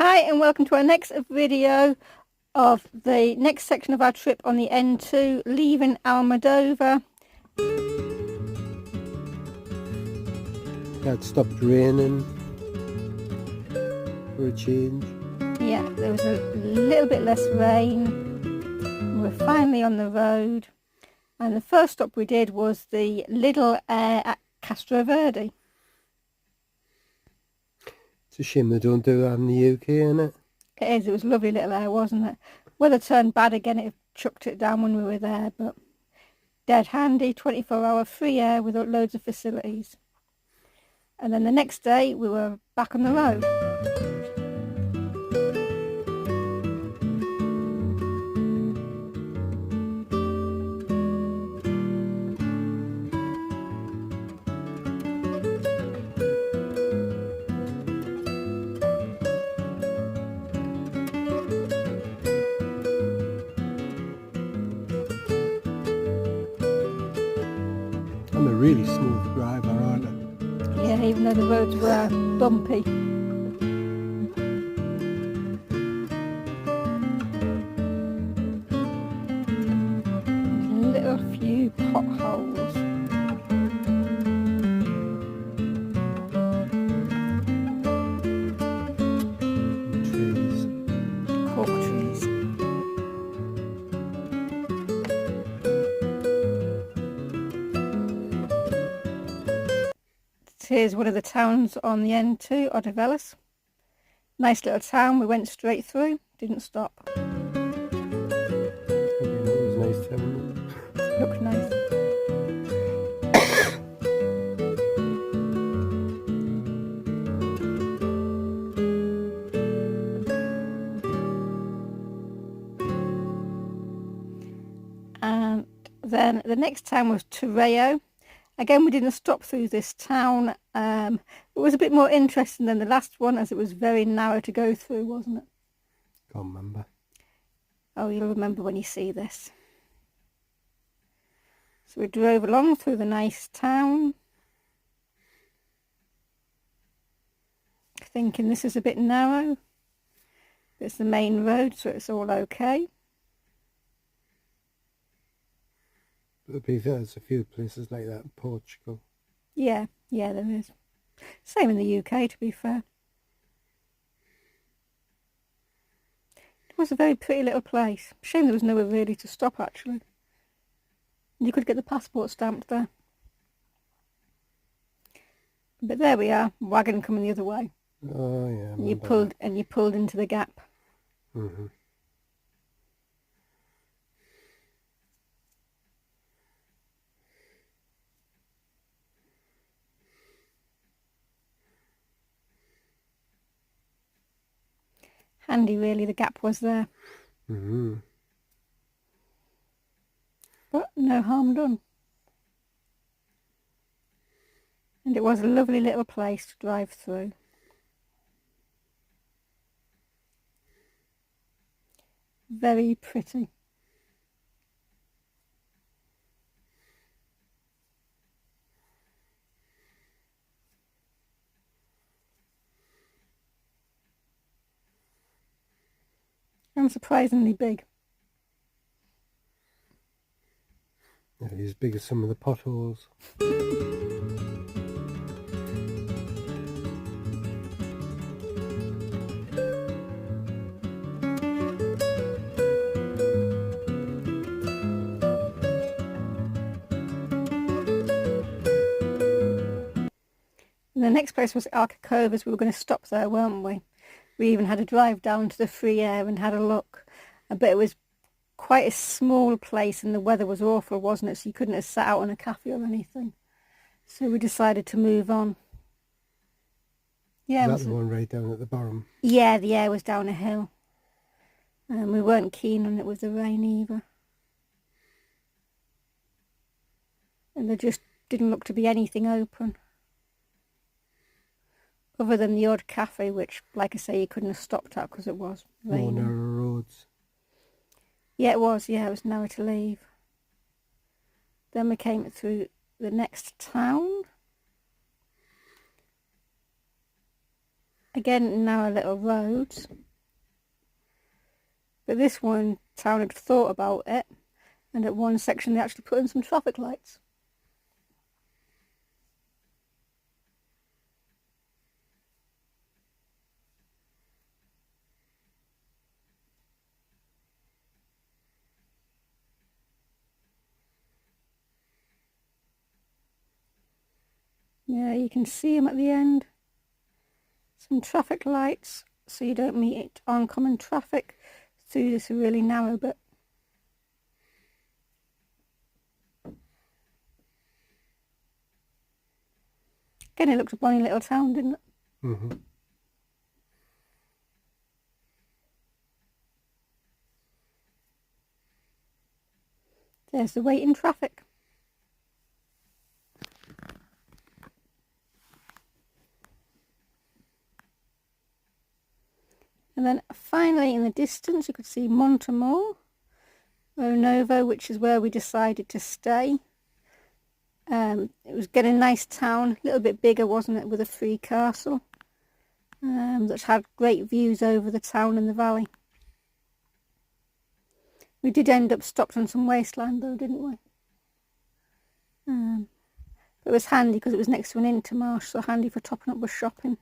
Hi and welcome to our next video of the next section of our trip on the N2, leaving Almodôvar. Yeah, it stopped raining for a change. Yeah, there was a little bit less rain. We're finally on the road, and the first stop we did was the Lidl at Castro Verde. It's a shame they don't do that in the UK, innit? It is, it was a lovely little air, wasn't it? Weather turned bad again, it chucked it down when we were there, but dead handy, 24-hour free air with loads of facilities. And then the next day we were back on the road. I'm a really smooth driver, aren't I? Yeah, even though the roads were bumpy. Little few potholes. Trees. Cork trees. Here's one of the towns on the N2, Odivelas. Nice little town, we went straight through, didn't stop. Yeah, it was nice to have it. Looked nice. And then the next town was Torreo. Again, we didn't stop through this town. It was a bit more interesting than the last one, as it was very narrow to go through, wasn't it? Can't remember. Oh, you'll remember when you see this. So we drove along through the nice town, thinking this is a bit narrow. It's the main road, so it's all okay. But to be fair, there's a few places like that in Portugal. Yeah, there is. Same in the UK, to be fair. It was a very pretty little place. Shame there was nowhere really to stop, actually. You could get the passport stamped there. But there we are, wagon coming the other way. Oh yeah. You pulled into the gap. Mm-hmm. Handy, really, the gap was there. Mm-hmm. But no harm done. And it was a lovely little place to drive through. Very pretty. And surprisingly big. Yeah, as big as some of the potholes. And the next place was Alcacovas. We were going to stop there, weren't we? We even had a drive down to the free air and had a look. But it was quite a small place and the weather was awful, wasn't it? So you couldn't have sat out on a cafe or anything. So we decided to move on. Yeah, Is that the one right down at the bottom? Yeah, the air was down a hill. And we weren't keen on it with the rain either. And there just didn't look to be anything open. Other than the odd cafe, which, like I say, you couldn't have stopped at because it was raining. More narrow roads. Yeah, it was narrow to leave. Then we came through the next town. Again, narrow little roads. But this one town had thought about it, and at one section they actually put in some traffic lights. Yeah, you can see them at the end. Some traffic lights, so you don't meet oncoming traffic through this really narrow bit. Again, it looked a bonny little town, didn't it? Mm-hmm. There's the waiting traffic. And then finally in the distance you could see Montemor, or Novo, which is where we decided to stay. It was getting a nice town, a little bit bigger, wasn't it, with a free castle that had great views over the town and the valley. We did end up stopped on some wasteland though, didn't we? But it was handy because it was next to an intermarsh, so handy for topping up with shopping.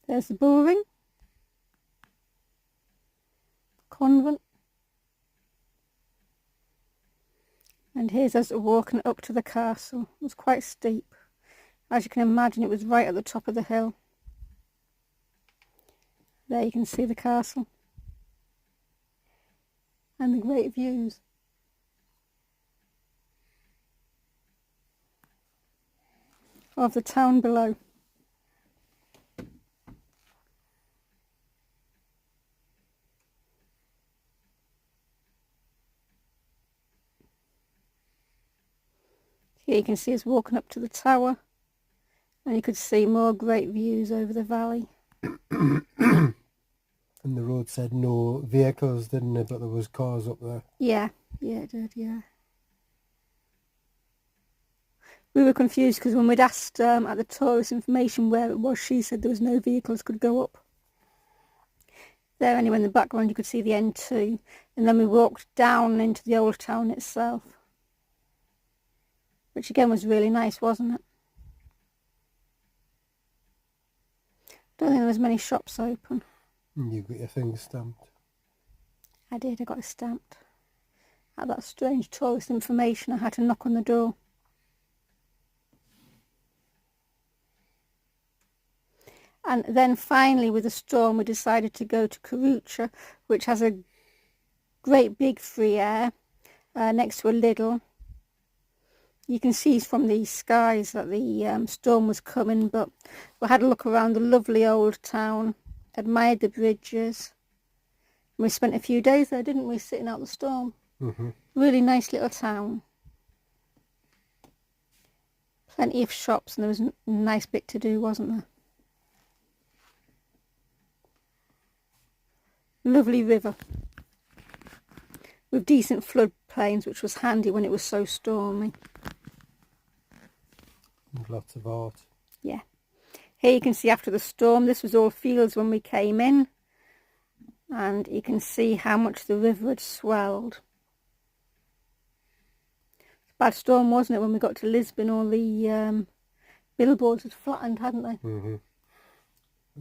There's the bullring, convent, and here's us walking up to the castle. It was quite steep. As you can imagine, it was right at the top of the hill. There you can see the castle and the great views. Of the town below. Here you can see us walking up to the tower, and you could see more great views over the valley. And the road said no vehicles, didn't it? But there was cars up there. Yeah, it did, yeah. We were confused because when we'd asked at the tourist information where it was, she said there was no vehicles could go up. There anyway in the background you could see the N2, and then we walked down into the old town itself, which again was really nice, wasn't it? Don't think there was many shops open. You got your things stamped. I did, I got it stamped. At that strange tourist information I had to knock on the door. And then finally with the storm we decided to go to Coruche, which has a great big free air next to a Lidl. You can see from the skies that the storm was coming, but we had a look around the lovely old town, admired the bridges. And we spent a few days there, didn't we, sitting out the storm. Mm-hmm. Really nice little town. Plenty of shops, and there was a nice bit to do, wasn't there? Lovely river with decent floodplains, which was handy when it was so stormy. And lots of art. Yeah. Here you can see after the storm, this was all fields when we came in, and you can see how much the river had swelled. Bad storm, wasn't it, when we got to Lisbon? All the billboards had flattened, hadn't they? Mm-hmm.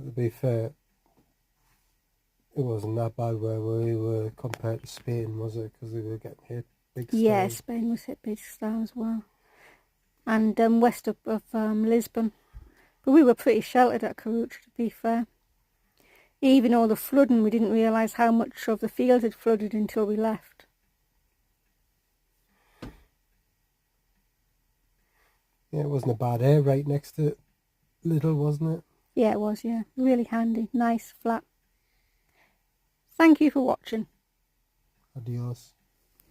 To be fair, it wasn't that bad where we were compared to Spain, was it? Because they were getting hit big style. Yeah, Spain was hit big style as well. And west of Lisbon. But we were pretty sheltered at Coruche, to be fair. Even all the flooding, we didn't realise how much of the fields had flooded until we left. Yeah, it wasn't a bad air right next to Lidl, wasn't it? Yeah, it was, yeah. Really handy. Nice, flat. Thank you for watching. Adios.